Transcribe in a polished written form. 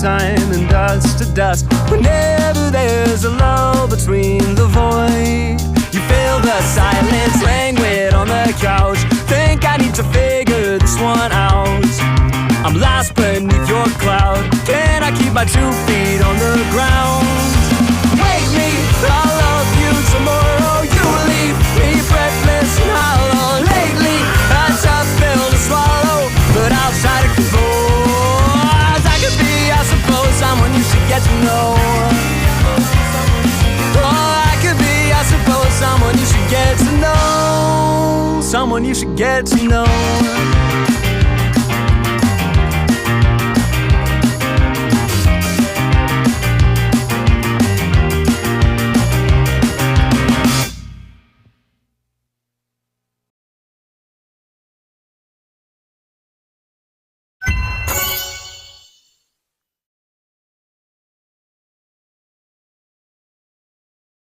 time and dust to dust. Whenever there's a lull between the void, you feel the silence languid on the couch. Think I need to figure this one out. I'm lost beneath your cloud. Can I keep my 2 feet on the ground? Wake me, I'll love you tomorrow. You leave me breathless and hollow. Lately, a tough pill to swallow, but I'll try to compose. I could be, I suppose, someone you should get to know. Oh, I could be, I suppose, someone you should get to know. Someone you should get to know.